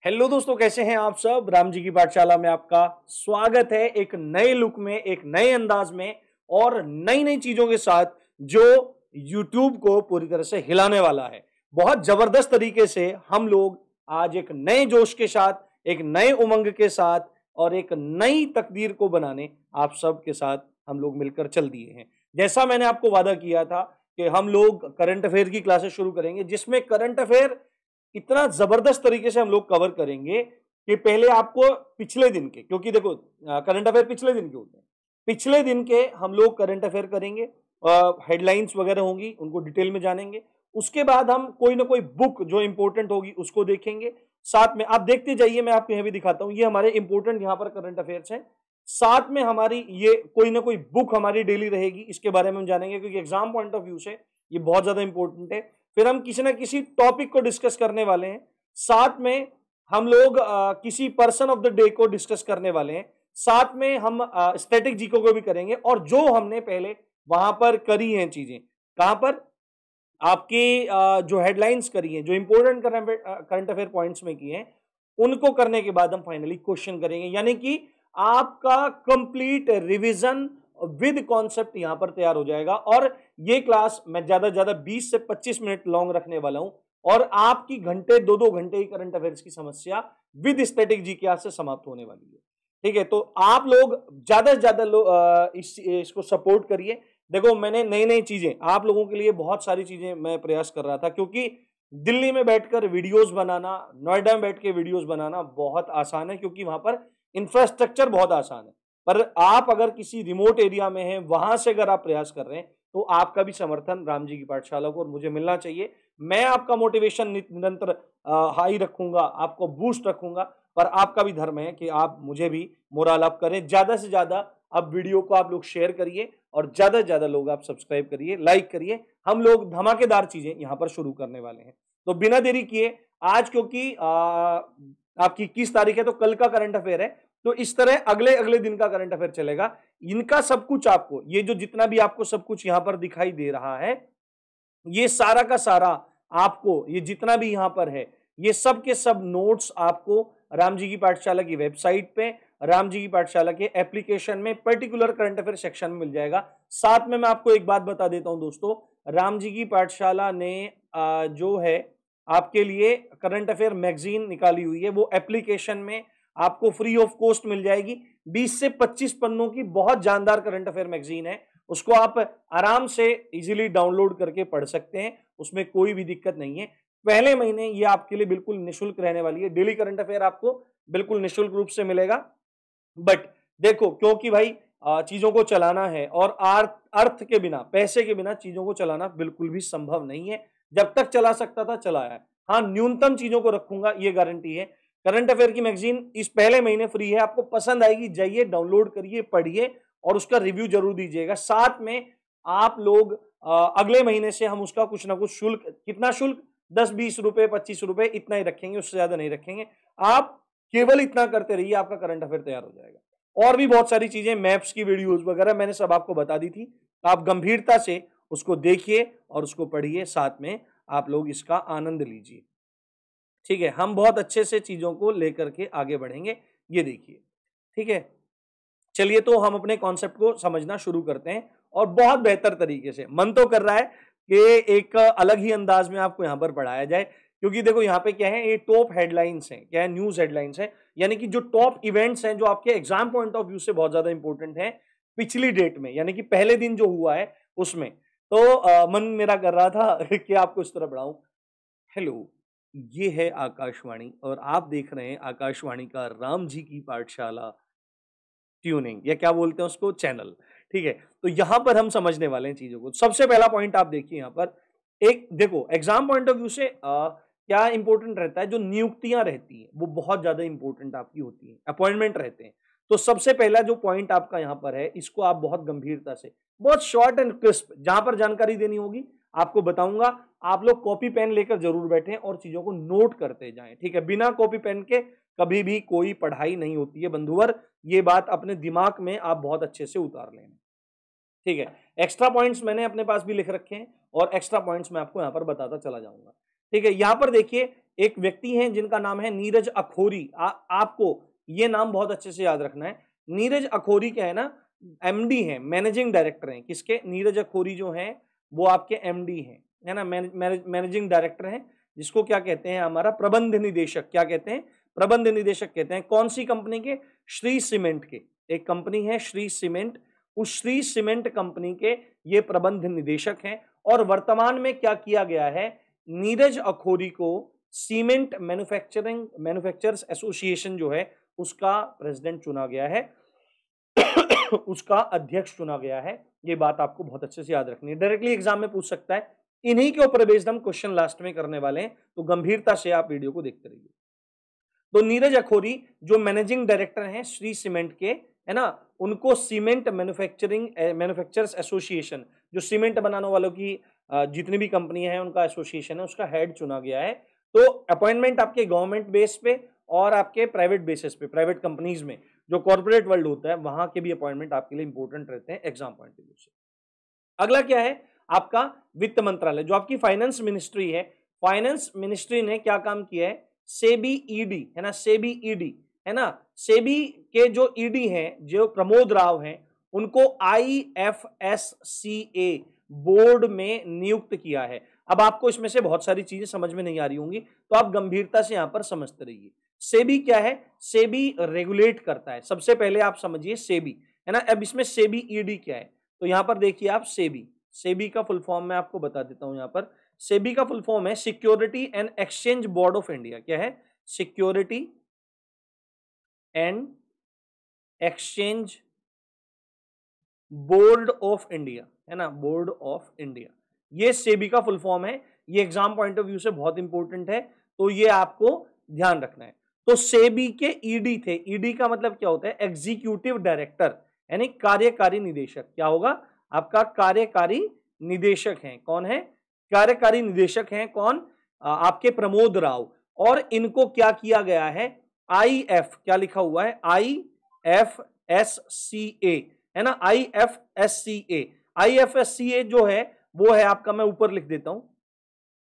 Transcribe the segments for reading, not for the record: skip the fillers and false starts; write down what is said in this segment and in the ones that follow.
Hello दोस्तों, कैसे हैं आप सब। राम जी की पाठशाला में आपका स्वागत है एक नए लुक में, एक नए अंदाज में और नई नई चीजों के साथ जो YouTube को पूरी तरह से हिलाने वाला है। बहुत जबरदस्त तरीके से हम लोग आज एक नए जोश के साथ, एक नए उमंग के साथ और एक नई तकदीर को बनाने आप सब के साथ हम लोग मिलकर चल दिए हैं। जैसा मैंने आपको वादा किया था कि हम लोग करंट अफेयर की क्लासेस शुरू करेंगे, जिसमें करंट अफेयर इतना जबरदस्त तरीके से हम लोग कवर करेंगे कि पहले आपको पिछले दिन के, क्योंकि देखो करंट अफेयर पिछले दिन के होते हैं, पिछले दिन के हम लोग करंट अफेयर करेंगे, हेडलाइंस वगैरह होंगी उनको डिटेल में जानेंगे। उसके बाद हम कोई ना कोई बुक जो इंपॉर्टेंट होगी उसको देखेंगे। साथ में आप देखते जाइए, मैं आपको यहां भी दिखाता हूं, ये हमारे इंपॉर्टेंट यहाँ पर करंट अफेयर्स हैं। साथ में हमारी ये कोई ना कोई बुक हमारी डेली रहेगी, इसके बारे में हम जानेंगे क्योंकि एग्जाम पॉइंट ऑफ व्यू से ये बहुत ज्यादा इंपॉर्टेंट है। फिर हम किसी ना किसी टॉपिक को डिस्कस करने वाले हैं। साथ में हम लोग किसी पर्सन ऑफ द डे को डिस्कस करने वाले हैं। साथ में हम स्टैटिक जीके को भी करेंगे और जो हमने पहले वहां पर करी हैं चीजें, कहां पर आपकी जो हेडलाइंस करी हैं, जो इंपॉर्टेंट करंट अफेयर पॉइंट्स में की हैं, उनको करने के बाद हम फाइनली क्वेश्चन करेंगे। यानी कि आपका कंप्लीट रिवीजन विद कॉन्सेप्ट यहां पर तैयार हो जाएगा। और ये क्लास मैं ज्यादा से ज्यादा 20 से 25 मिनट लॉन्ग रखने वाला हूं और आपकी घंटे 2-2 घंटे की करंट अफेयर्स की समस्या विद स्टैटिक जीके से समाप्त होने वाली है। ठीक है, तो आप लोग ज्यादा से ज्यादा इसको सपोर्ट करिए। देखो, मैंने नई नई चीजें आप लोगों के लिए, बहुत सारी चीजें मैं प्रयास कर रहा था, क्योंकि दिल्ली में बैठकर वीडियोस बनाना, नोएडा में बैठ के वीडियोस बनाना बहुत आसान है, क्योंकि वहां पर इंफ्रास्ट्रक्चर बहुत आसान है। पर आप अगर किसी रिमोट एरिया में हैं, वहां से अगर आप प्रयास कर रहे हैं, तो आपका भी समर्थन राम जी की पाठशाला को और मुझे मिलना चाहिए। मैं आपका मोटिवेशन निरंतर हाई रखूंगा, आपको बूस्ट रखूंगा, पर आपका भी धर्म है कि आप मुझे भी मोरल अप करें। ज्यादा से ज्यादा अब वीडियो को आप लोग शेयर करिए और ज्यादा से ज्यादा लोग आप सब्सक्राइब करिए, लाइक करिए। हम लोग धमाकेदार चीजें यहां पर शुरू करने वाले हैं। तो बिना देरी किए आज, क्योंकि आपकी 21 तारीख है, तो कल का करंट अफेयर है, तो इस तरह अगले अगले दिन का करंट अफेयर चलेगा। इनका सब कुछ आपको, ये जो जितना भी आपको सब कुछ यहां पर दिखाई दे रहा है, ये सारा का सारा आपको, ये जितना भी यहां पर है, ये सब के सब नोट्स आपको राम जी की पाठशाला की वेबसाइट पे, राम जी की पाठशाला के एप्लीकेशन में, पर्टिकुलर करंट अफेयर सेक्शन में मिल जाएगा। साथ में मैं आपको एक बात बता देता हूं दोस्तों, राम जी की पाठशाला ने जो है आपके लिए करंट अफेयर मैगजीन निकाली हुई है, वो एप्लीकेशन में आपको फ्री ऑफ कॉस्ट मिल जाएगी। 20 से 25 पन्नों की बहुत जानदार करंट अफेयर मैगजीन है, उसको आप आराम से इजीली डाउनलोड करके पढ़ सकते हैं, उसमें कोई भी दिक्कत नहीं है। पहले महीने ये आपके लिए बिल्कुल निःशुल्क रहने वाली है। डेली करंट अफेयर आपको बिल्कुल निःशुल्क रूप से मिलेगा। बट देखो, क्योंकि भाई चीजों को चलाना है और अर्थ के बिना, पैसे के बिना चीजों को चलाना बिल्कुल भी संभव नहीं है। जब तक चला सकता था चलाया है। हाँ, न्यूनतम चीजों को रखूंगा, ये गारंटी है। करंट अफेयर की मैगजीन इस पहले महीने फ्री है, आपको पसंद आएगी, जाइए डाउनलोड करिए, पढ़िए और उसका रिव्यू जरूर दीजिएगा। साथ में आप लोग अगले महीने से हम उसका कुछ ना कुछ शुल्क, कितना शुल्क, 10-20 रुपए, 25 रुपए, इतना ही रखेंगे, उससे ज्यादा नहीं रखेंगे। आप केवल इतना करते रहिए, आपका करंट अफेयर तैयार हो जाएगा। और भी बहुत सारी चीजें, मैप्स की वीडियोस वगैरह मैंने सब आपको बता दी थी। आप गंभीरता से उसको देखिए और उसको पढ़िए, साथ में आप लोग इसका आनंद लीजिए। ठीक है, हम बहुत अच्छे से चीजों को लेकर के आगे बढ़ेंगे, ये देखिए। ठीक है, चलिए तो हम अपने कॉन्सेप्ट को समझना शुरू करते हैं और बहुत बेहतर तरीके से। मन तो कर रहा है कि एक अलग ही अंदाज में आपको यहां पर पढ़ाया जाए, क्योंकि देखो यहाँ पे क्या है, ये टॉप हेडलाइंस हैं, क्या है, न्यूज हेडलाइंस हैं, यानी कि जो टॉप इवेंट्स हैं, जो आपके एग्जाम पॉइंट ऑफ व्यू से बहुत ज्यादा इंपॉर्टेंट है पिछली डेट में, यानी कि पहले दिन जो हुआ है उसमें। तो मन मेरा कर रहा था कि आपको इस तरह पढ़ाऊं। हेलो, ये है आकाशवाणी और आप देख रहे हैं आकाशवाणी का राम जी की पाठशाला ट्यूनिंग, या क्या बोलते हैं उसको, चैनल। ठीक है, तो यहां पर हम समझने वाले हैं चीजों को। सबसे पहला पॉइंट आप देखिए यहां पर, एक देखो एग्जाम पॉइंट ऑफ व्यू से क्या इंपॉर्टेंट रहता है, जो नियुक्तियां रहती हैं वो बहुत ज्यादा इंपॉर्टेंट आपकी होती हैं, अपॉइंटमेंट रहते हैं। तो सबसे पहला जो पॉइंट आपका यहां पर है, इसको आप बहुत गंभीरता से, बहुत शॉर्ट एंड क्रिस्प, जहां पर जानकारी देनी होगी आपको बताऊंगा, आप लोग कॉपी पेन लेकर जरूर बैठें और चीजों को नोट करते जाएं। ठीक है, बिना कॉपी पेन के कभी भी कोई पढ़ाई नहीं होती है बंधुवर, ये बात अपने दिमाग में आप बहुत अच्छे से उतार लेना। ठीक है, एक्स्ट्रा पॉइंट्स मैंने अपने पास भी लिख रखे हैं और एक्स्ट्रा पॉइंट्स मैं आपको यहां पर बताता चला जाऊंगा। ठीक है, यहां पर देखिए, एक व्यक्ति हैं जिनका नाम है नीरज अखोरी। आपको ये नाम बहुत अच्छे से याद रखना है। नीरज अखोरी क्या है ना, एमडी हैं, मैनेजिंग डायरेक्टर हैं। किसके? नीरज अखोरी जो हैं वो आपके एमडी हैं, है ना, मैनेजिंग डायरेक्टर हैं, जिसको क्या कहते हैं, हमारा प्रबंध निदेशक। क्या कहते हैं? प्रबंध निदेशक कहते हैं। कौन सी कंपनी के? श्री सीमेंट के। एक कंपनी है श्री सीमेंट, उस श्री सीमेंट कंपनी के ये प्रबंध निदेशक हैं। और वर्तमान में क्या किया गया है, नीरज अखोरी को सीमेंट मैन्युफैक्चरर्स एसोसिएशन जो है उसका प्रेसिडेंट चुना गया है उसका अध्यक्ष चुना गया है। ये बात आपको बहुत अच्छे से याद रखनी है, डायरेक्टली एग्जाम में पूछ सकता है। इन्हीं के ऊपर बेस्ड हम क्वेश्चन लास्ट में करने वाले हैं, तो गंभीरता से आप वीडियो को देखते रहिए। तो नीरज अखोरी जो मैनेजिंग डायरेक्टर हैं श्री सीमेंट के, है ना, उनको सीमेंट मैन्युफैक्चरर्स एसोसिएशन, जो सीमेंट बनाने वालों की जितनी भी कंपनियां हैं उनका एसोसिएशन है, उसका हेड चुना गया है। तो अपॉइंटमेंट आपके गवर्नमेंट बेस पे और आपके प्राइवेट बेसिस पे, प्राइवेट कंपनीज में जो कॉर्पोरेट वर्ल्ड होता है वहां के भी अपॉइंटमेंट आपके लिए इंपॉर्टेंट रहते हैं एग्जाम पॉइंट ऑफ व्यू से। अगला क्या है आपका वित्त मंत्रालय, जो आपकी फाइनेंस मिनिस्ट्री है। फाइनेंस मिनिस्ट्री ने क्या काम किया है, सेबी ईडी, है ना, सेबी ईडी, है ना, सेबी के जो ईडी हैं, जो प्रमोद राव हैं, उनको IFSCA बोर्ड में नियुक्त किया है। अब आपको इसमें से बहुत सारी चीजें समझ में नहीं आ रही होंगी, तो आप गंभीरता से यहां पर समझते रहिए। सेबी क्या है? सेबी रेगुलेट करता है। सबसे पहले आप समझिए सेबी, है ना। अब इसमें सेबी ईडी क्या है, तो यहां पर देखिए आप सेबी, सेबी का फुल फॉर्म मैं आपको बता देता हूं। यहां पर सेबी का फुल फॉर्म है security and exchange board of India. क्या है? Security and exchange board of India, है ना, बोर्ड ऑफ इंडिया। ये सेबी का फुल फॉर्म है। ये एग्जाम पॉइंट ऑफ व्यू से बहुत इंपॉर्टेंट है, तो ये आपको ध्यान रखना है। तो सेबी के ईडी थे। ईडी का मतलब क्या होता है? एग्जीक्यूटिव डायरेक्टर, यानी कार्यकारी निदेशक। क्या होगा आपका? कार्यकारी निदेशक हैं। कौन है? कार्यकारी निदेशक हैं कौन? आपके प्रमोद राव। और इनको क्या किया गया है? IF, क्या लिखा हुआ है? IFSCA, है ना, IFSCA। IFSCA जो है वो है आपका, मैं ऊपर लिख देता हूं,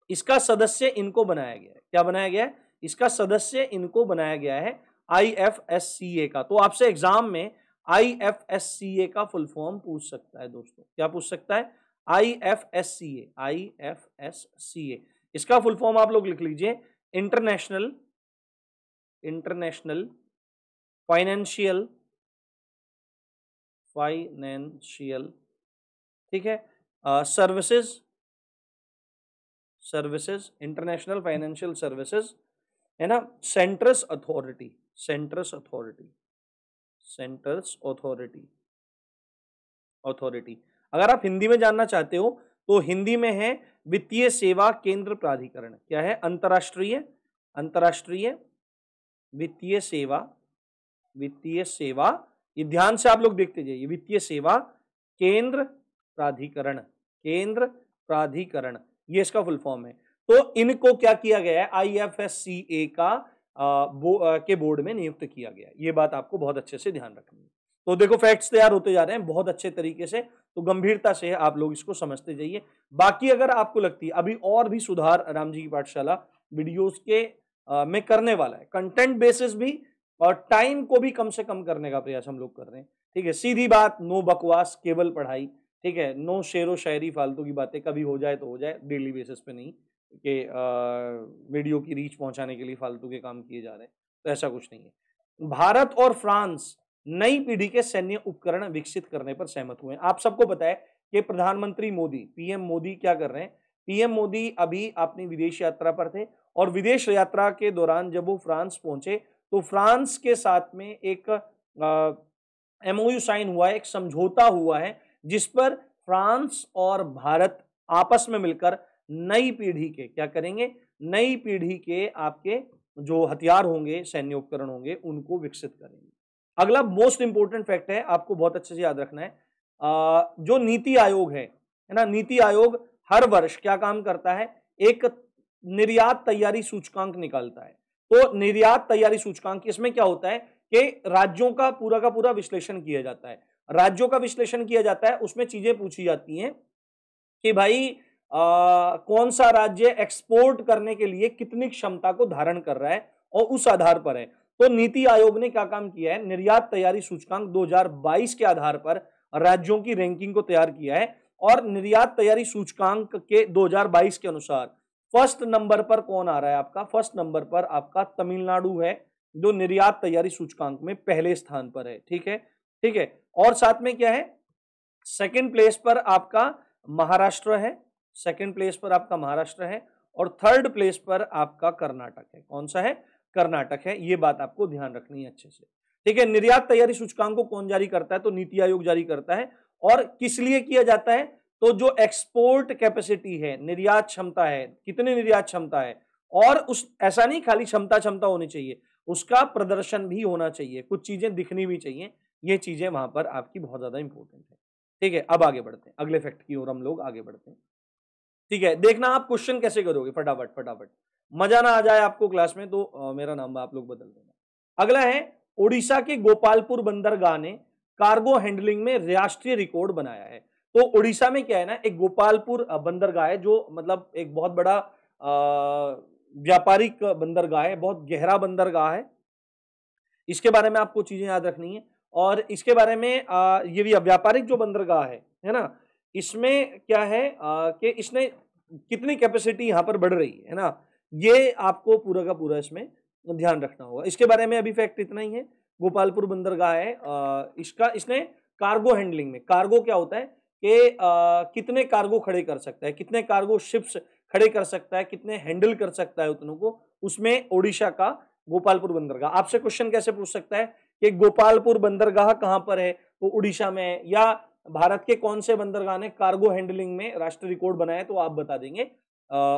इसका सदस्य इनको बनाया गया है। क्या बनाया गया है? इसका सदस्य इनको बनाया गया है IFSCA का। तो आपसे एग्जाम में IFSCA का फुल फॉर्म पूछ सकता है दोस्तों। क्या पूछ सकता है? IFSCA, IFSCA। इसका फुल फॉर्म आप लोग लिख लीजिए, इंटरनेशनल फाइनेंशियल, ठीक है, सर्विसेज, इंटरनेशनल फाइनेंशियल सर्विसेज, है ना, सेंटर्स अथॉरिटी। अगर आप हिंदी में जानना चाहते हो तो हिंदी में है वित्तीय सेवा केंद्र प्राधिकरण। क्या है? अंतरराष्ट्रीय वित्तीय सेवा, ये ध्यान से आप लोग देखते जाइए, वित्तीय सेवा केंद्र प्राधिकरण, ये इसका फुल फॉर्म है। तो इनको क्या किया गया है? IFSCA के बोर्ड में नियुक्त किया गया। ये बात आपको बहुत अच्छे से ध्यान रखनी है। तो देखो फैक्ट्स तैयार होते जा रहे हैं बहुत अच्छे तरीके से, तो गंभीरता से आप लोग इसको समझते जाइए। बाकी अगर आपको लगती है अभी और भी सुधार राम जी की पाठशाला वीडियोस के में करने वाला है, कंटेंट बेसिस भी और टाइम को भी कम से कम करने का प्रयास हम लोग कर रहे हैं। ठीक है, सीधी बात, नो बकवास, केवल पढ़ाई। ठीक है, नो शेरो शायरी फालतू की बातें, कभी हो जाए तो हो जाए, डेली बेसिस पे नहीं कि वीडियो की रीच पहुंचाने के लिए फालतू के काम किए जा रहे हैं, तो ऐसा कुछ नहीं है। भारत और फ्रांस नई पीढ़ी के सैन्य उपकरण विकसित करने पर सहमत हुए हैं। आप सबको पता है कि प्रधानमंत्री मोदी, पीएम मोदी क्या कर रहे हैं? पीएम मोदी अभी अपनी विदेश यात्रा पर थे और विदेश यात्रा के दौरान जब वो फ्रांस पहुंचे तो फ्रांस के साथ में एक MOU साइन हुआ है, एक समझौता हुआ है, जिस पर फ्रांस और भारत आपस में मिलकर नई पीढ़ी के क्या करेंगे? नई पीढ़ी के आपके जो हथियार होंगे, सैन्य उपकरण होंगे, उनको विकसित करेंगे। अगला मोस्ट इंपोर्टेंट फैक्ट है, आपको बहुत अच्छे से याद रखना है, जो नीति आयोग है ना, नीति आयोग हर वर्ष क्या काम करता है? एक निर्यात तैयारी सूचकांक निकालता है। तो निर्यात तैयारी सूचकांक, इसमें क्या होता है कि राज्यों का पूरा विश्लेषण किया जाता है। राज्यों का विश्लेषण किया जाता है, उसमें चीजें पूछी जाती हैं कि भाई कौन सा राज्य एक्सपोर्ट करने के लिए कितनी क्षमता को धारण कर रहा है और उस आधार पर है। तो नीति आयोग ने क्या काम किया है, निर्यात तैयारी सूचकांक 2022 के आधार पर राज्यों की रैंकिंग को तैयार किया है और निर्यात तैयारी सूचकांक के 2022 के अनुसार फर्स्ट नंबर पर कौन आ रहा है आपका, फर्स्ट नंबर पर आपका तमिलनाडु है जो निर्यात तैयारी सूचकांक में पहले स्थान पर है। ठीक है, ठीक है। और साथ में क्या है, सेकंड प्लेस पर आपका महाराष्ट्र है, सेकंड प्लेस पर आपका महाराष्ट्र है और थर्ड प्लेस पर आपका कर्नाटक है। कौन सा है, कर्नाटक है। ये बात आपको ध्यान रखनी है अच्छे से। ठीक है, निर्यात तैयारी सूचकांक को कौन जारी करता है, तो नीति आयोग जारी करता है। और किस लिए किया जाता है, तो जो एक्सपोर्ट कैपेसिटी है, निर्यात क्षमता है, कितनी निर्यात क्षमता है, और उस ऐसा नहीं खाली क्षमता क्षमता होनी चाहिए, उसका प्रदर्शन भी होना चाहिए, कुछ चीजें दिखनी भी चाहिए। ये चीजें वहां पर आपकी बहुत ज्यादा इंपॉर्टेंट है। ठीक है, अब आगे बढ़ते हैं, अगले फैक्ट की ओर हम लोग आगे बढ़ते हैं। ठीक है, देखना आप क्वेश्चन कैसे करोगे, फटाफट फटाफट, मजा ना आ जाए आपको क्लास में तो मेरा नाम आप लोग बदल देना। अगला है, ओडिशा के गोपालपुर बंदरगाह ने कार्गो हैंडलिंग में राष्ट्रीय रिकॉर्ड बनाया है। तो ओडिशा में क्या है ना, एक गोपालपुर बंदरगाह है जो मतलब एक बहुत बड़ा व्यापारिक बंदरगाह है, बहुत गहरा बंदरगाह है। इसके बारे में आपको चीजें याद रखनी है। और इसके बारे में ये भी व्यापारिक जो बंदरगाह है ना, इसमें क्या है कि इसने कितनी कैपेसिटी यहाँ पर बढ़ रही है ना, ये आपको पूरा का पूरा इसमें ध्यान रखना होगा। इसके बारे में अभी फैक्ट इतना ही है, गोपालपुर बंदरगाह है, इसने कार्गो हैंडलिंग में, कार्गो क्या होता है कि कितने कार्गो खड़े कर सकता है, कितने कार्गो शिप्स खड़े कर सकता है, कितने हैंडल कर सकता है उतनों को, उसमें ओडिशा का गोपालपुर बंदरगाह। आपसे क्वेश्चन कैसे पूछ सकता है कि गोपालपुर बंदरगाह कहां पर है, तो उड़ीसा में है, या भारत के कौन से बंदरगाह ने कार्गो हैंडलिंग में राष्ट्रीय रिकॉर्ड बनाया, तो आप बता देंगे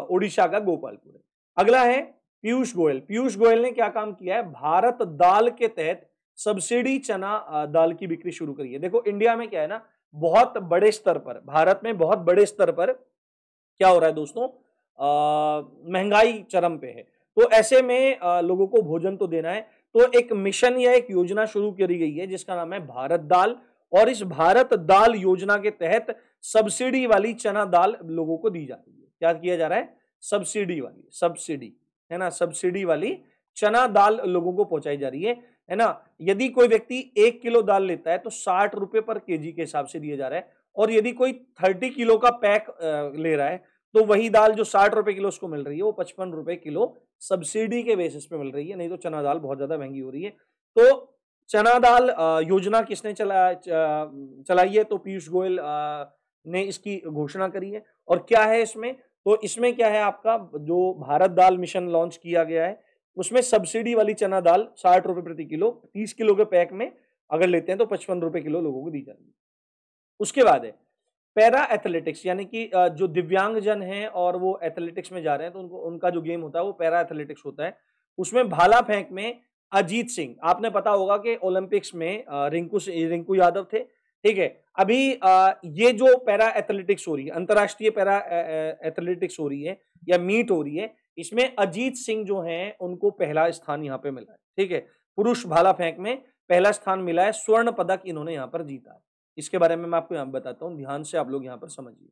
ओडिशा का गोपालपुर है। अगला है पीयूष गोयल। पीयूष गोयल ने क्या काम किया है, भारत दाल के तहत सब्सिडी चना दाल की बिक्री शुरू करी है। देखो इंडिया में क्या है ना, बहुत बड़े स्तर पर, भारत में बहुत बड़े स्तर पर क्या हो रहा है दोस्तों, महंगाई चरम पे है। तो ऐसे में लोगों को भोजन तो देना है, तो एक मिशन या एक योजना शुरू करी गई है जिसका नाम है भारत दाल। और इस भारत दाल योजना के तहत सब्सिडी वाली चना दाल लोगों को दी जाती है। क्या किया जा रहा है, सब्सिडी वाली, सब्सिडी है ना, सब्सिडी वाली चना दाल लोगों को पहुंचाई जा रही है ना। यदि कोई व्यक्ति 1 किलो दाल लेता है तो 60 रुपए पर केजी के हिसाब से दिया जा रहा है, और यदि कोई 30 किलो का पैक ले रहा है तो वही दाल जो 60 रुपए किलो उसको मिल रही है वो 55 रुपए किलो सब्सिडी के बेसिस पे मिल रही है, नहीं तो चना दाल बहुत ज्यादा महंगी हो रही है। तो चना दाल योजना किसने चलाई है, तो पीयूष गोयल ने इसकी घोषणा करी है। और क्या है इसमें, तो इसमें क्या है, आपका जो भारत दाल मिशन लॉन्च किया गया है उसमें सब्सिडी वाली चना दाल 60 रुपए प्रति किलो, 30 किलो के पैक में अगर लेते हैं तो 55 रुपए किलो लोगों को दी जा रही है। उसके बाद है पैरा एथलेटिक्स, यानी कि जो दिव्यांग जन हैं और वो एथलेटिक्स में जा रहे हैं तो उनको उनका जो गेम होता है वो पैरा एथलेटिक्स होता है। उसमें भाला फेंक में अजीत सिंह, आपने पता होगा कि ओलंपिक्स में रिंकू यादव थे। ठीक है, अभी ये जो पैरा एथलेटिक्स हो रही है, अंतरराष्ट्रीय पैरा एथलेटिक्स हो रही है या मीट हो रही है, इसमें अजीत सिंह जो हैं उनको पहला स्थान यहाँ पे मिला है। ठीक है, पुरुष भाला फेंक में पहला स्थान मिला है, स्वर्ण पदक इन्होंने यहाँ पर जीता है। इसके बारे में मैं आपको यहाँ बताता हूँ, ध्यान से आप लोग यहाँ पर समझिए।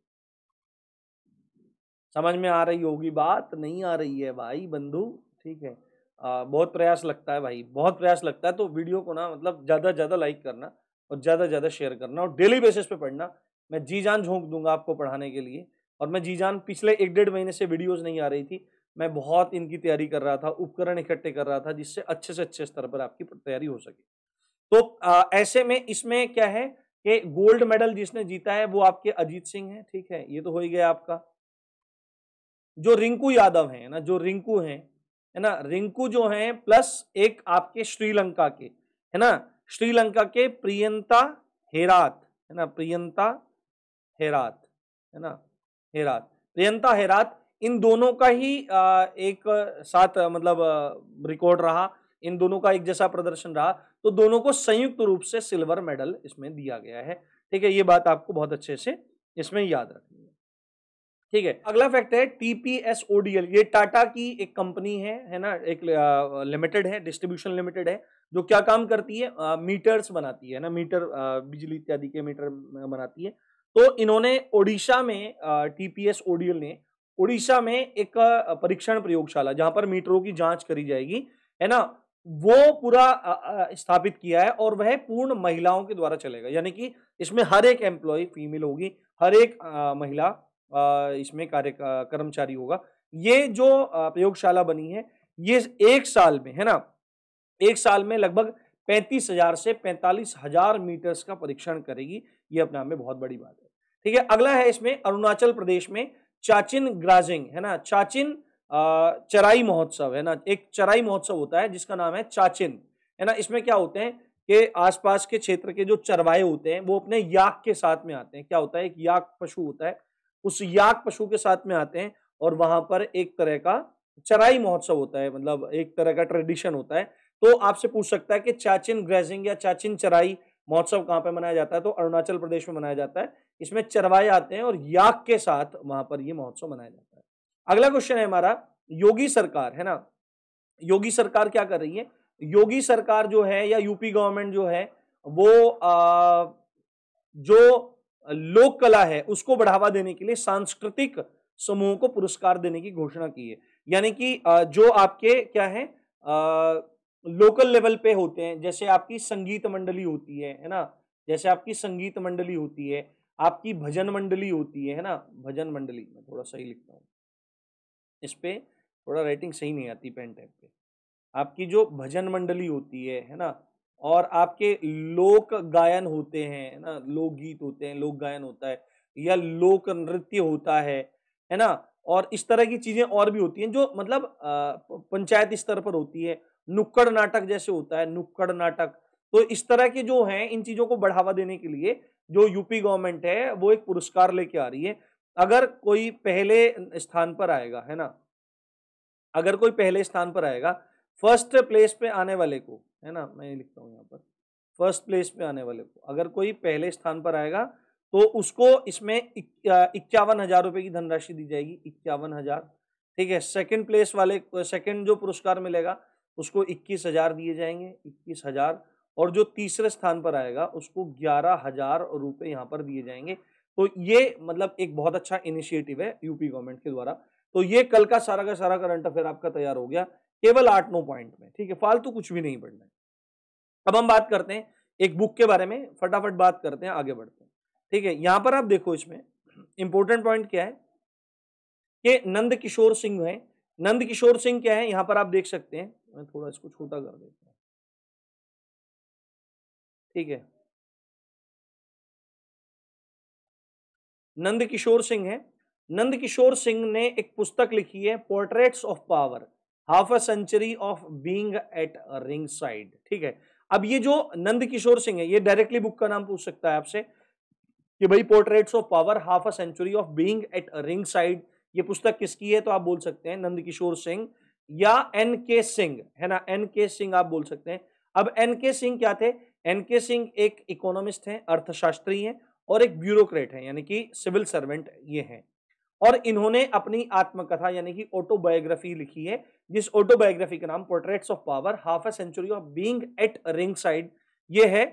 समझ में आ रही होगी बात, नहीं आ रही है भाई बंधु, ठीक है। बहुत प्रयास लगता है भाई, बहुत प्रयास लगता है, तो वीडियो को ना मतलब ज्यादा ज्यादा लाइक करना और ज्यादा ज्यादा शेयर करना और डेली बेसिस पे पढ़ना। मैं जी जान झोंक दूंगा आपको पढ़ाने के लिए, और मैं जी जान पिछले 1-1.5 महीने से वीडियोस नहीं आ रही थी, मैं बहुत इनकी तैयारी कर रहा था, उपकरण इकट्ठे कर रहा था जिससे अच्छे से अच्छे स्तर पर आपकी तैयारी हो सके। तो ऐसे में इसमें क्या है कि गोल्ड मेडल जिसने जीता है वो आपके अजीत सिंह है। ठीक है, ये तो हो ही गया आपका। जो रिंकू यादव है ना, जो रिंकू है ना, रिंकू जो है प्लस एक आपके श्रीलंका के है ना, श्रीलंका के प्रियंता हेरात है ना, प्रियंता हेरात है ना, हेरात, प्रियंता हेरात, इन दोनों का ही एक साथ मतलब रिकॉर्ड रहा, इन दोनों का एक जैसा प्रदर्शन रहा, तो दोनों को संयुक्त रूप से सिल्वर मेडल इसमें दिया गया है। ठीक है, ये बात आपको बहुत अच्छे से इसमें याद रखनी है। ठीक है, अगला फैक्ट है TPSODL, ये टाटा की एक कंपनी है ना, एक लिमिटेड है, डिस्ट्रीब्यूशन लिमिटेड है, जो क्या काम करती है, मीटर्स बनाती है ना, मीटर बिजली इत्यादि के मीटर बनाती है। तो इन्होंने ओडिशा में टीपीएस ओडीएल ने ओडिशा में एक परीक्षण प्रयोगशाला जहां पर मीटरों की जांच करी जाएगी, है ना, वो पूरा स्थापित किया है और वह पूर्ण महिलाओं के द्वारा चलेगा। यानी कि इसमें हर एक एम्प्लॉय फीमेल होगी, हर एक महिला इसमें कर्मचारी होगा। ये जो प्रयोगशाला बनी है, ये एक साल में, है ना, एक साल में लगभग 35,000 से 45,000 मीटर्स का परीक्षण करेगी। ये अपने आप में बहुत बड़ी बात है। ठीक है, अगला है इसमें अरुणाचल प्रदेश में चाचिन ग्राजिंग, है ना, चाचिन चराई महोत्सव, है ना, एक चराई महोत्सव होता है जिसका नाम है चाचिन, है ना। इसमें क्या होते हैं कि आसपास के क्षेत्र के जो चरवाहे होते हैं वो अपने याक के साथ में आते हैं। क्या होता है, एक याक पशु होता है, उस याक पशु के साथ में आते हैं और वहां पर एक तरह का चराई महोत्सव होता है, मतलब एक तरह का ट्रेडिशन होता है। तो आपसे पूछ सकता है कि चाचिन ग्रेजिंग या चाचिन चराई महोत्सव कहां पर मनाया जाता है, तो अरुणाचल प्रदेश में मनाया जाता है। इसमें चरवाहे आते हैं और याक के साथ वहां पर यह महोत्सव मनाया जाता है। अगला क्वेश्चन है हमारा, योगी सरकार, है ना, योगी सरकार क्या कर रही है? योगी सरकार जो है या यूपी गवर्नमेंट जो है वो जो लोक कला है उसको बढ़ावा देने के लिए सांस्कृतिक समूहों को पुरस्कार देने की घोषणा की है। यानी कि जो आपके क्या है लोकल लेवल पे होते हैं, जैसे आपकी संगीत मंडली होती है ना, जैसे आपकी संगीत मंडली होती है, आपकी भजन मंडली होती है ना, भजन मंडली, मैं थोड़ा सही लिखता हूँ, इस पे थोड़ा राइटिंग सही नहीं आती पेन टाइप पे। आपकी जो भजन मंडली होती है ना, और आपके लोक गायन होते हैं, है ना, लोकगीत होते हैं, लोक गायन होता है या लोक नृत्य होता है ना, और इस तरह की चीजें और भी होती हैं जो मतलब पंचायत स्तर पर होती है। नुक्कड़ नाटक जैसे होता है, नुक्कड़ नाटक। तो इस तरह के जो हैं, इन चीजों को बढ़ावा देने के लिए जो यूपी गवर्नमेंट है वो एक पुरस्कार लेके आ रही है। अगर कोई पहले स्थान पर आएगा, है ना, अगर कोई पहले स्थान पर आएगा, फर्स्ट प्लेस पे आने वाले को, है ना, मैं ये लिखता हूँ यहाँ पर, फर्स्ट प्लेस पे आने वाले को अगर कोई पहले स्थान पर आएगा तो उसको इसमें 51,000 रुपए की धनराशि दी जाएगी, 51,000। ठीक है, सेकंड प्लेस वाले, सेकंड जो पुरस्कार मिलेगा उसको 21,000 दिए जाएंगे, 21,000। और जो तीसरे स्थान पर आएगा उसको 11,000 रुपए यहाँ पर दिए जाएंगे। तो ये मतलब एक बहुत अच्छा इनिशिएटिव है यूपी गवर्नमेंट के द्वारा। तो ये कल का सारा करंट अफेयर आपका तैयार हो गया केवल 8-9 पॉइंट में। ठीक है, फालतू कुछ भी नहीं पढ़ना है। अब हम बात करते हैं एक बुक के बारे में, फटाफट बात करते हैं, आगे बढ़ते हैं। ठीक है, यहां पर आप देखो, इसमें इंपॉर्टेंट पॉइंट क्या है कि नंद किशोर सिंह है। नंद किशोर सिंह क्या है, यहां पर आप देख सकते हैं, मैं थोड़ा इसको छोटा कर देता हूं। ठीक है, नंद किशोर सिंह है। नंद किशोर सिंह ने एक पुस्तक लिखी है, portraits of power, half a century of being at ringside. ठीक है, अब ये जो नंद किशोर सिंह है, ये डायरेक्टली बुक का नाम पूछ सकता है आपसे कि भाई portraits of power, half a century of being at ringside, ये पुस्तक किसकी है? तो आप बोल सकते हैं नंद किशोर सिंह या एन के सिंह, है ना, एन के सिंह आप बोल सकते हैं। अब एन के सिंह क्या थे? एन के सिंह एक इकोनॉमिस्ट हैं, अर्थशास्त्री हैं और एक ब्यूरोक्रेट हैं, यानी कि सिविल सर्वेंट ये हैं। और इन्होंने अपनी आत्मकथा यानी कि ऑटोबायोग्राफी लिखी है, जिस ऑटोबायोग्राफी का नाम portraits of power, half a century of being at ringside ये है।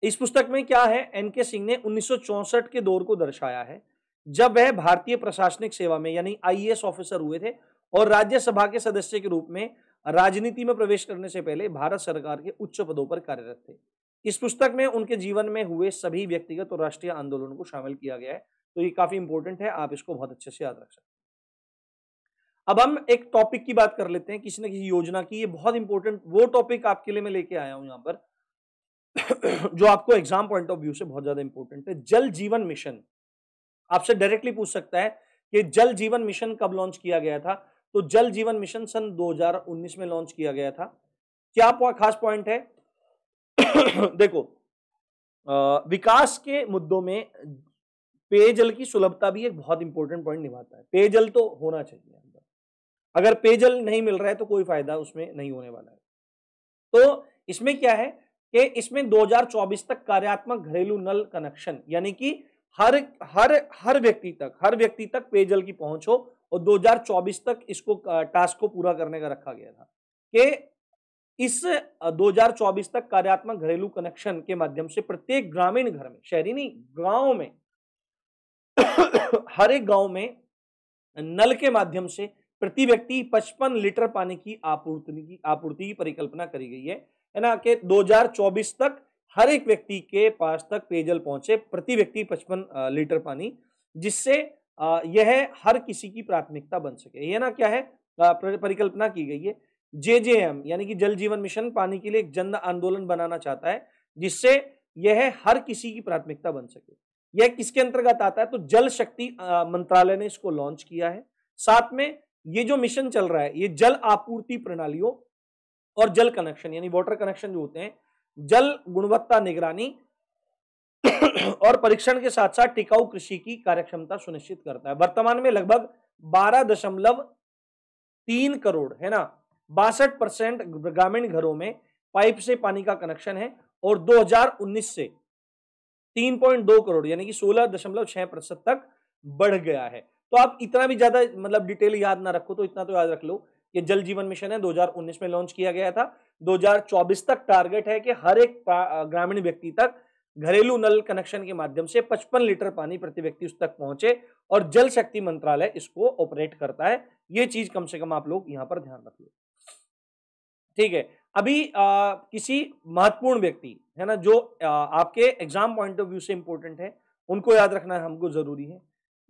इस पुस्तक में क्या है, एनके सिंह ने 1964 के दौर को दर्शाया है जब वह भारतीय प्रशासनिक सेवा में यानी आईएएस ऑफिसर हुए थे और राज्यसभा के सदस्य के रूप में राजनीति में प्रवेश करने से पहले भारत सरकार के उच्च पदों पर कार्यरत थे। इस पुस्तक में उनके जीवन में हुए सभी व्यक्तिगत और राष्ट्रीय आंदोलनों को शामिल किया गया है। तो ये काफी इंपॉर्टेंट है, आप इसको बहुत अच्छे से याद रख सकते हैं। अब हम एक टॉपिक की बात कर लेते हैं, किसी न किसी योजना की। ये बहुत इंपॉर्टेंट वो टॉपिक आपके लिए मैं लेके आया हूं यहाँ पर जो आपको एग्जाम पॉइंट ऑफ व्यू से बहुत ज्यादा इंपॉर्टेंट है। जल जीवन मिशन आपसे डायरेक्टली पूछ सकता है कि जल जीवन मिशन कब लॉन्च किया गया था? तो जल जीवन मिशन सन 2019 में लॉन्च किया गया था। क्या खास पॉइंट है? देखो, विकास के मुद्दों में पेयजल की सुलभता भी एक बहुत इंपॉर्टेंट पॉइंट निभाता है। पेयजल तो होना चाहिए, अगर पेयजल नहीं मिल रहा है तो कोई फायदा उसमें नहीं होने वाला है। तो इसमें क्या है कि इसमें 2024 तक कार्यात्मक घरेलू नल कनेक्शन यानी कि हर हर हर व्यक्ति तक पेयजल की पहुंच हो, और 2024 तक इसको टास्क को पूरा करने का रखा गया था कि इस 2024 तक कार्यात्मक घरेलू कनेक्शन के माध्यम से प्रत्येक ग्रामीण घर में, शहरी नहीं, गांव में हर एक गांव में नल के माध्यम से प्रति व्यक्ति 55 लीटर पानी की आपूर्ति की परिकल्पना करी गई है ना, कि 2024 तक हर एक व्यक्ति के पास तक पेयजल पहुंचे, प्रति व्यक्ति 55 लीटर पानी, जिससे यह हर किसी की प्राथमिकता बन सके। यह ना क्या है, परिकल्पना की गई है। JJM यानी कि जल जीवन मिशन पानी के लिए एक जन आंदोलन बनाना चाहता है, जिससे यह हर किसी की प्राथमिकता बन सके। यह किसके अंतर्गत आता है, तो जल शक्ति मंत्रालय ने इसको लॉन्च किया है। साथ में ये जो मिशन चल रहा है, ये जल आपूर्ति प्रणालियों और जल कनेक्शन यानी वाटर कनेक्शन जो होते हैं, जल गुणवत्ता निगरानी और परीक्षण के साथ साथ टिकाऊ कृषि की कार्यक्षमता सुनिश्चित करता है। वर्तमान में लगभग 12.3 करोड़ है ना, 62% ग्रामीण घरों में पाइप से पानी का कनेक्शन है और 2019 से 3.2 करोड़ यानी कि 16.6% तक बढ़ गया है। तो आप इतना भी ज्यादा मतलब डिटेल याद ना रखो, तो इतना तो याद रख लो कि जल जीवन मिशन है 2019 में लॉन्च किया गया था। 2024 तक टारगेट है कि हर एक ग्रामीण व्यक्ति तक घरेलू नल कनेक्शन के माध्यम से 55 लीटर पानी प्रति व्यक्ति उस तक पहुंचे, और जल शक्ति मंत्रालय इसको ऑपरेट करता है। ये चीज कम से कम आप लोग यहां पर ध्यान रख लो, ठीक है। अभी किसी महत्वपूर्ण व्यक्ति है ना, जो आपके एग्जाम पॉइंट ऑफ व्यू से इंपॉर्टेंट है, उनको याद रखना हमको जरूरी है।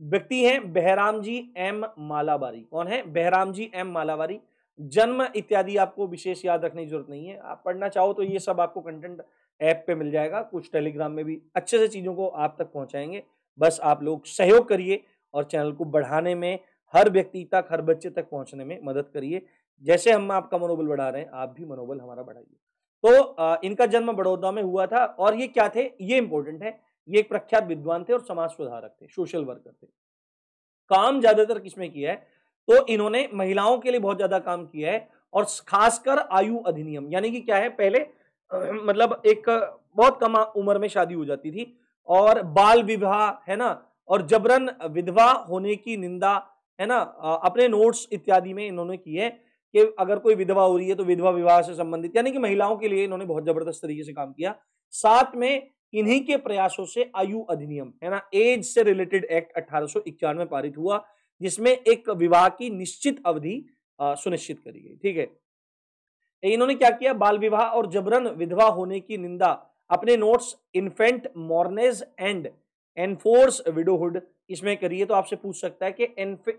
व्यक्ति हैं बहराम जी एम मालाबारी। कौन है? बहराम जी एम मालाबारी। जन्म इत्यादि आपको विशेष याद रखने की जरूरत नहीं है, आप पढ़ना चाहो तो ये सब आपको कंटेंट ऐप पे मिल जाएगा, कुछ टेलीग्राम में भी अच्छे से चीजों को आप तक पहुंचाएंगे। बस आप लोग सहयोग करिए और चैनल को बढ़ाने में, हर व्यक्ति तक, हर बच्चे तक पहुंचने में मदद करिए। जैसे हम आपका मनोबल बढ़ा रहे हैं, आप भी मनोबल हमारा बढ़ाइए। तो इनका जन्म बड़ौदा में हुआ था, और ये क्या थे, ये इंपॉर्टेंट है, ये एक प्रख्यात विद्वान थे और समाज सुधारक थे, सोशल वर्कर थे। काम ज्यादातर किसमें किया है, तो इन्होंने महिलाओं के लिए बहुत ज्यादा काम किया है, और खासकर आयु अधिनियम यानी कि क्या है, पहले मतलब एक बहुत कम उम्र में शादी हो जाती थी, और बाल विवाह है ना, और जबरन विधवा होने की निंदा है ना, अपने नोट्स इत्यादि में इन्होंने की है कि अगर कोई विधवा हो रही है तो विधवा विवाह से संबंधित, यानी कि महिलाओं के लिए इन्होंने बहुत जबरदस्त तरीके से काम किया। साथ में इन्हीं के प्रयासों से आयु अधिनियम है ना, एज से रिलेटेड एक्ट 1891 में पारित हुआ, जिसमें एक विवाह की निश्चित अवधि सुनिश्चित करी गई। ठीक है, इन्होंने क्या किया, बाल विवाह और जबरन विधवा होने की निंदा अपने notes infant मॉर्नेज and enforce widowhood इसमें करिए। तो आपसे पूछ सकता है कि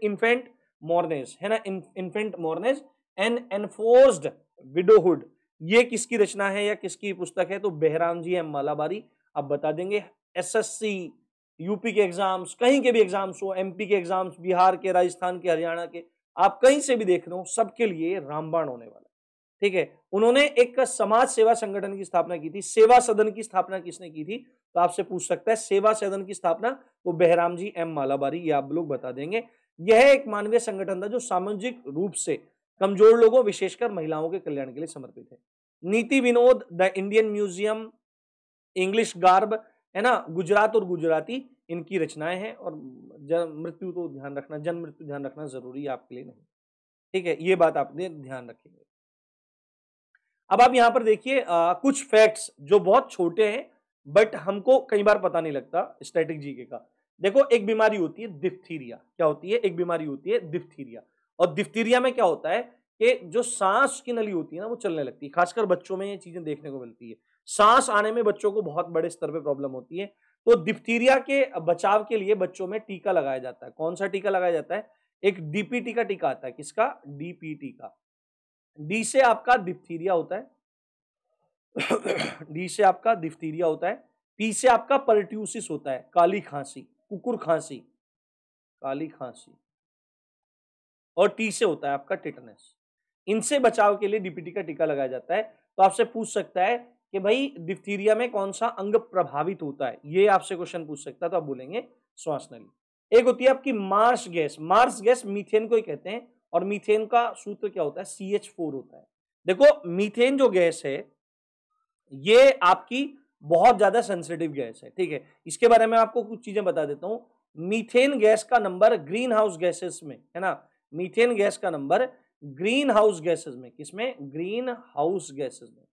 इन्फेंट मॉर्नेज है ना, इन्फेंट मॉर्नेज एंड एनफोर्स्ड विडोहुड ये किसकी रचना है या किसकी पुस्तक है, तो बहराम जी एम मालाबारी। आप बता देंगे। SSC, यूपी के एग्जाम्स, कहीं के भी एग्जाम्स हो, MP के एग्जाम्स, बिहार के, राजस्थान के, हरियाणा के, आप कहीं से भी देख रहे हो, सबके लिए रामबाण होने वाला। ठीक है, उन्होंने एक समाज सेवा संगठन की स्थापना की थी। सेवा सदन की स्थापना किसने की थी, तो आपसे पूछ सकता है सेवा सदन की स्थापना, तो बहराम जी एम मालाबारी, ये आप लोग बता देंगे। यह एक मानवीय संगठन था जो सामाजिक रूप से कमजोर लोगों, विशेषकर महिलाओं के कल्याण के लिए समर्पित है। नीति Vinod, the Indian museum, English garb है ना, गुजरात और गुजराती इनकी रचनाएं हैं। और मृत्यु तो ध्यान रखना, जन्म मृत्यु ध्यान रखना जरूरी है आपके लिए नहीं। ठीक है, ये बात आपने ध्यान रखेंगे। अब आप यहां पर देखिए कुछ फैक्ट्स जो बहुत छोटे हैं बट हमको कई बार पता नहीं लगता स्टैटिक जीके का। देखो, एक बीमारी होती है डिप्थीरिया। क्या होती है? एक बीमारी होती है डिप्थीरिया। और डिप्थीरिया में क्या होता है कि जो सांस की नली होती है ना, वो चलने लगती है। खासकर बच्चों में ये चीजें देखने को मिलती है। सांस आने में बच्चों को बहुत बड़े स्तर पे प्रॉब्लम होती है। तो डिप्थीरिया के बचाव के लिए बच्चों में टीका लगाया जाता है। कौन सा टीका लगाया जाता है? एक DPT का टीका आता है। किसका? DPT का। डी से आपका डिप्थीरिया होता है डी से आपका डिप्थीरिया होता है। पी से आपका परट्यूसिस होता है, काली खांसी, कुकुर खांसी, काली खांसी। और टी से होता है आपका टेटनस। इनसे बचाव के लिए DPT का टीका लगाया जाता है। तो आपसे पूछ सकता है कि भाई डिप्थीरिया में कौन सा अंग प्रभावित होता है, ये आपसे क्वेश्चन पूछ सकता है। तो आप बोलेंगे श्वास नली। एक होती है आपकी Marsh gas. Marsh gas methane को ही कहते हैं, और मीथेन का सूत्र क्या होता है? CH4 होता है। देखो, मीथेन जो गैस है ये आपकी बहुत ज्यादा सेंसिटिव गैस है। ठीक है, इसके बारे में आपको कुछ चीजें बता देता हूं। मीथेन गैस का नंबर ग्रीन हाउस गैसेस में है ना, मीथेन गैस का नंबर ग्रीन हाउस गैसेस में। किसमें? ग्रीन हाउस गैसेस में।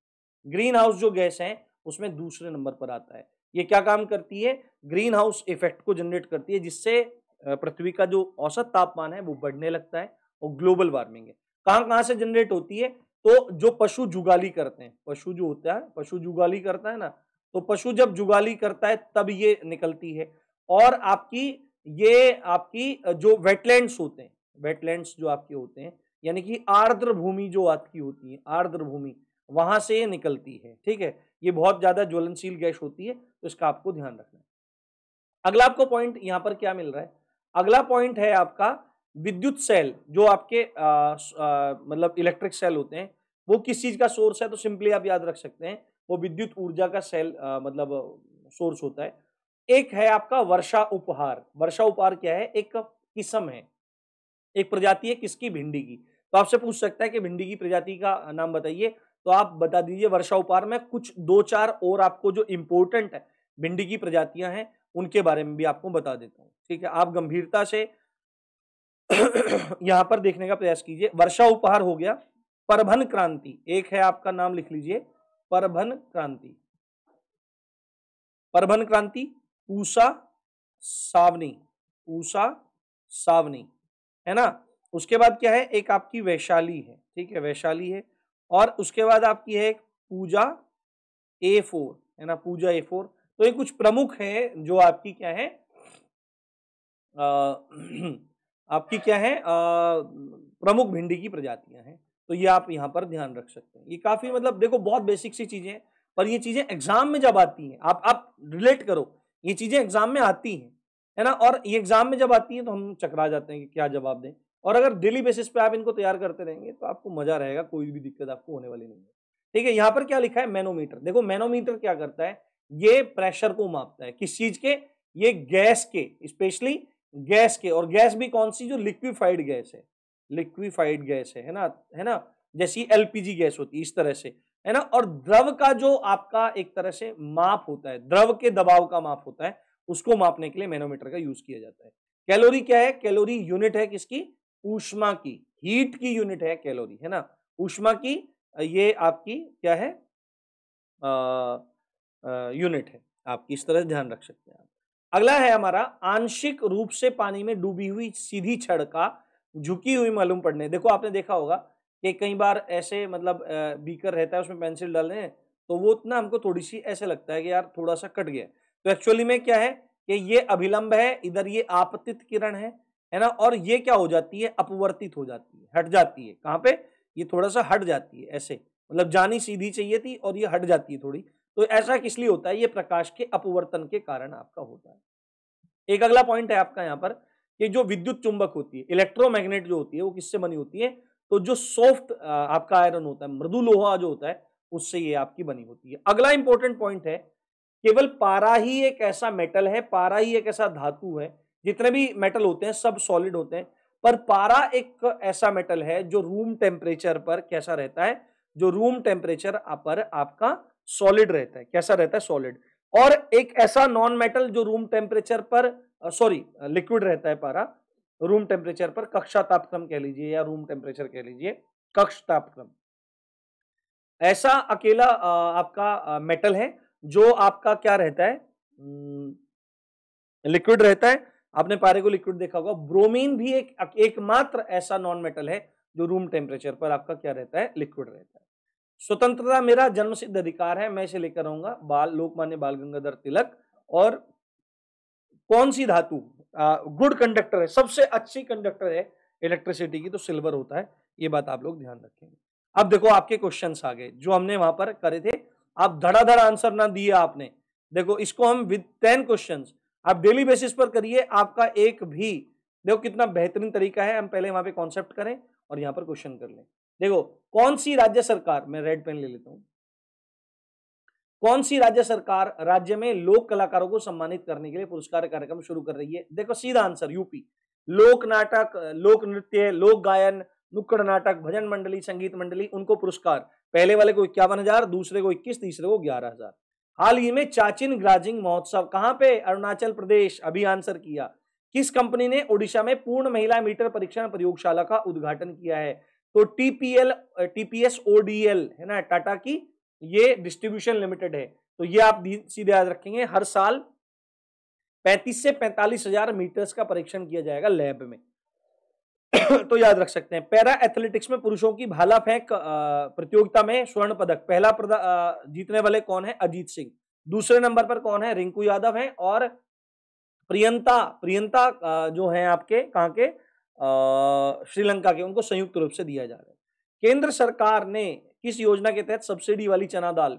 ग्रीन हाउस जो गैस है उसमें दूसरे नंबर पर आता है। ये क्या काम करती है? ग्रीन हाउस इफेक्ट को जनरेट करती है, जिससे पृथ्वी का जो औसत तापमान है वो बढ़ने लगता है और ग्लोबल वार्मिंग है। कहां कहां से जनरेट होती है? तो जो पशु जुगाली करते हैं, पशु जो होता है, पशु जुगाली करता है ना, तो पशु जब जुगाली करता है तब ये निकलती है। और आपकी जो वेटलैंड्स होते हैं, वेटलैंड्स जो आपके होते हैं, यानी कि आर्द्र भूमि जो आपकी होती है, आर्द्र भूमि, वहां से ये निकलती है। ठीक है, ये बहुत ज्यादा ज्वलनशील गैस होती है, तो इसका आपको ध्यान रखना है। अगला आपको पॉइंट यहां पर क्या मिल रहा है? अगला पॉइंट है आपका विद्युत सेल। जो आपके मतलब इलेक्ट्रिक सेल होते हैं, वो किस चीज का सोर्स है? तो सिंपली आप याद रख सकते हैं, वो विद्युत ऊर्जा का सेल मतलब सोर्स होता है। एक है आपका वर्षा उपहार। वर्षा उपहार क्या है? एक किस्म है, एक प्रजाति है किसकी? भिंडी की। तो आपसे पूछ सकता है कि भिंडी की प्रजाति का नाम बताइए, तो आप बता दीजिए वर्षा उपहार। में कुछ दो चार और आपको जो इंपॉर्टेंट है भिंडी की प्रजातियां हैं उनके बारे में भी आपको बता देता हूं। ठीक है, आप गंभीरता से यहां पर देखने का प्रयास कीजिए। वर्षा उपहार हो गया। परभन क्रांति एक है, आपका नाम लिख लीजिए, परभन क्रांति। परभन क्रांति, पूसा सावनी, पूसा सावनी, है ना। उसके बाद क्या है? एक आपकी वैशाली है। ठीक है, वैशाली है। और उसके बाद आपकी है एक पूजा A4, है ना, पूजा A4। तो ये कुछ प्रमुख है जो आपकी क्या है आपकी क्या है प्रमुख भिंडी की प्रजातियां हैं। तो ये आप यहां पर ध्यान रख सकते हैं। ये काफी मतलब देखो बहुत बेसिक सी चीजें हैं, पर ये चीजें एग्जाम में जब आती हैं, आप रिलेट करो, ये चीजें एग्जाम में आती हैं, है ना। और ये एग्जाम में जब आती है तो हम चकरा जाते हैं कि क्या जवाब दें। और अगर डेली बेसिस पे आप इनको तैयार करते रहेंगे तो आपको मजा रहेगा, कोई भी दिक्कत आपको होने वाली नहीं है। ठीक है, यहां पर क्या लिखा है? मैनोमीटर। देखो मैनोमीटर क्या करता है? ये प्रेशर को मापता है। किस चीज के? ये गैस के, स्पेशली गैस के। और गैस भी कौन सी? जो लिक्विफाइड गैस है, लिक्विफाइड गैस है ना, है ना। जैसी एलपीजी गैस होती है इस तरह से, है ना। और द्रव का जो आपका एक तरह से माप होता है, द्रव के दबाव का माप होता है, उसको मापने के लिए मैनोमीटर का यूज किया जाता है। कैलोरी क्या है? कैलोरी यूनिट है किसकी? ऊष्मा की, हीट की यूनिट है कैलोरी, है ना। ऊष्मा की ये आपकी क्या है? यूनिट है आपकी। इस तरह से ध्यान रख सकते हैं आप। अगला है हमारा आंशिक रूप से पानी में डूबी हुई सीधी छड़ का झुकी हुई मालूम पड़ने। देखो आपने देखा होगा कि कई बार ऐसे मतलब बीकर रहता है, उसमें पेंसिल डाल रहे हैं, तो वो ना हमको थोड़ी सी ऐसे लगता है कि यार थोड़ा सा कट गया। तो एक्चुअली में क्या है कि ये अभिलंब है, इधर ये आपतित किरण है ना। और ये क्या हो जाती है? अपवर्तित हो जाती है, हट जाती है। कहाँ पे? ये थोड़ा सा हट जाती है ऐसे, मतलब जानी सीधी चाहिए थी और ये हट जाती है थोड़ी। तो ऐसा किस लिए होता है? ये प्रकाश के अपवर्तन के कारण आपका होता है। एक अगला पॉइंट है आपका यहाँ पर कि जो विद्युत चुंबक होती है, इलेक्ट्रोमैग्नेट जो होती है, वो किससे बनी होती है? तो जो सॉफ्ट आपका आयरन होता है, मृदु लोहा जो होता है, उससे ये आपकी बनी होती है। अगला इंपॉर्टेंट पॉइंट है, केवल पारा ही एक ऐसा मेटल है, पारा ही एक ऐसा धातु है, जितने भी मेटल होते हैं सब सॉलिड होते हैं, पर पारा एक ऐसा मेटल है जो रूम टेम्परेचर पर कैसा रहता है? जो रूम टेम्परेचर पर आपका सॉलिड रहता है। कैसा रहता है? सॉलिड। और एक ऐसा नॉन मेटल जो रूम टेम्परेचर पर सॉरी लिक्विड रहता है पारा, रूम टेम्परेचर पर, कक्षा तापक्रम कह लीजिए या रूम टेम्परेचर कह लीजिए, कक्ष तापक्रम। ऐसा अकेला आपका मेटल है जो आपका क्या रहता है? लिक्विड रहता है। आपने पारे को लिक्विड देखा होगा। ब्रोमीन भी एकमात्र ऐसा नॉन मेटल है जो रूम टेम्परेचर पर आपका क्या रहता है? लिक्विड रहता है। स्वतंत्रता मेरा जन्मसिद्ध अधिकार है, मैं इसे लेकर रहूंगा। लोकमान्य बाल गंगाधर तिलक। और कौन सी धातु गुड कंडक्टर है, सबसे अच्छी कंडक्टर है इलेक्ट्रिसिटी की? तो सिल्वर होता है। ये बात आप लोग ध्यान रखेंगे। अब देखो आपके क्वेश्चंस आ गए जो हमने वहां पर करे थे। आप धड़ाधड़ आंसर ना दिए आपने। देखो इसको हम विद 10 क्वेश्चंस आप डेली बेसिस पर करिए। आपका एक भी देखो कितना बेहतरीन तरीका है। हम पहले वहां पे कॉन्सेप्ट करें और यहां पर क्वेश्चन कर लें। देखो कौन सी राज्य सरकार, मैं रेड पेन ले लेता हूं, कौन सी राज्य सरकार राज्य में लोक कलाकारों को सम्मानित करने के लिए पुरस्कार कार्यक्रम शुरू कर रही है? देखो सीधा आंसर यूपी। लोक नाटक, लोक नृत्य, लोक गायन, नुक्कड़ नाटक, भजन मंडली, संगीत मंडली, उनको पुरस्कार। पहले वाले को 51,000, दूसरे को 21, तीसरे को 11,000। हाल ही में चाचिन ग्राजिंग महोत्सव कहां पे? अरुणाचल प्रदेश। अभी आंसर किया। किस कंपनी ने ओडिशा में पूर्ण महिला मीटर परीक्षण प्रयोगशाला का उद्घाटन किया है? तो टीपीएस ओडीएल है ना, टाटा की ये डिस्ट्रीब्यूशन लिमिटेड है। तो ये आप सीधे याद रखेंगे, हर साल 35 से 45,000 मीटर्स का परीक्षण किया जाएगा लैब में। तो याद रख सकते हैं। पैरा एथलेटिक्स में पुरुषों की भाला फेंक प्रतियोगिता में स्वर्ण पदक पहला जीतने वाले कौन है? अजीत सिंह। दूसरे नंबर पर कौन है? रिंकू यादव है। और प्रियंता जो है आपके कहां के? श्रीलंका के, उनको संयुक्त रूप से दिया जा रहा है। केंद्र सरकार ने किस योजना के तहत सब्सिडी वाली चना दाल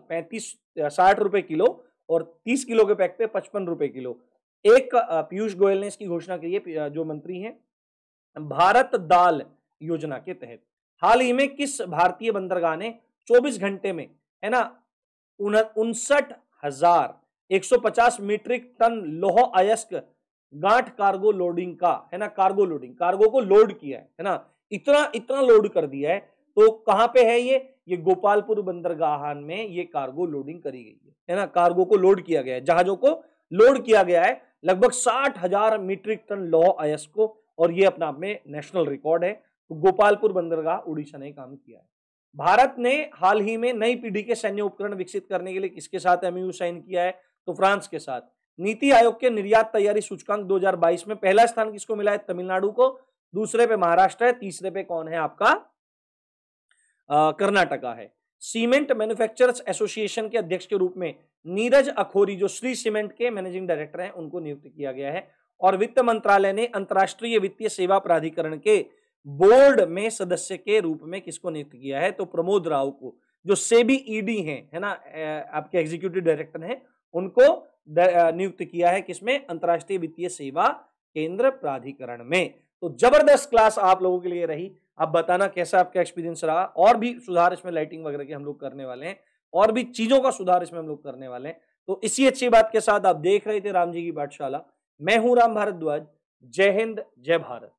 60 रुपए किलो और 30 किलो के पैक पे 55 रुपए किलो, एक पीयूष गोयल ने इसकी घोषणा की है, जो मंत्री हैं, भारत दाल योजना के तहत। हाल ही में किस भारतीय बंदरगाह ने 24 घंटे में है ना 59,150 मीट्रिक टन लौह अयस्क गांठ कार्गो लोडिंग का है ना, कार्गो को लोड किया है ना, इतना लोड कर दिया है। तो कहां पे है ये गोपालपुर बंदरगाह में ये कार्गो लोडिंग करी गई है ना, कार्गो को लोड किया गया है, जहाजों को लोड किया गया है लगभग 60,000 मीट्रिक टन लौह अयस्क को, और ये अपना आप में नेशनल रिकॉर्ड है। तो गोपालपुर बंदरगाह उड़ीसा ने काम किया है। भारत ने हाल ही में नई पीढ़ी के सैन्य उपकरण विकसित करने के लिए किसके साथ एमओयू साइन किया है? तो फ्रांस के साथ। नीति आयोग के निर्यात तैयारी सूचकांक 2022 में पहला स्थान किसको मिला है? तमिलनाडु को। दूसरे पे महाराष्ट्र है, तीसरे पे कौन है आपका? कर्नाटका है। सीमेंट मैन्युफैक्चरर्स एसोसिएशन के अध्यक्ष के रूप में नीरज अखोरी, जो श्री सीमेंट के मैनेजिंग डायरेक्टर हैं, उनको नियुक्त किया गया है। और वित्त मंत्रालय ने अंतर्राष्ट्रीय वित्तीय सेवा प्राधिकरण के बोर्ड में सदस्य के रूप में किसको नियुक्त किया है? तो प्रमोद राव को, जो सेबी ईडी हैं है ना, आपके एग्जीक्यूटिव डायरेक्टर हैं, उनको नियुक्त किया है किसमें? अंतर्राष्ट्रीय वित्तीय सेवा केंद्र प्राधिकरण में। तो जबरदस्त क्लास आप लोगों के लिए रही। आप बताना कैसा आपका एक्सपीरियंस रहा। और भी सुधार इसमें लाइटिंग वगैरह के हम लोग करने वाले हैं, और भी चीजों का सुधार इसमें हम लोग करने वाले हैं। तो इसी अच्छी बात के साथ आप देख रहे थे राम जी की पाठशाला। मैं हूं राम भारद्वाज। जय हिंद, जय भारत।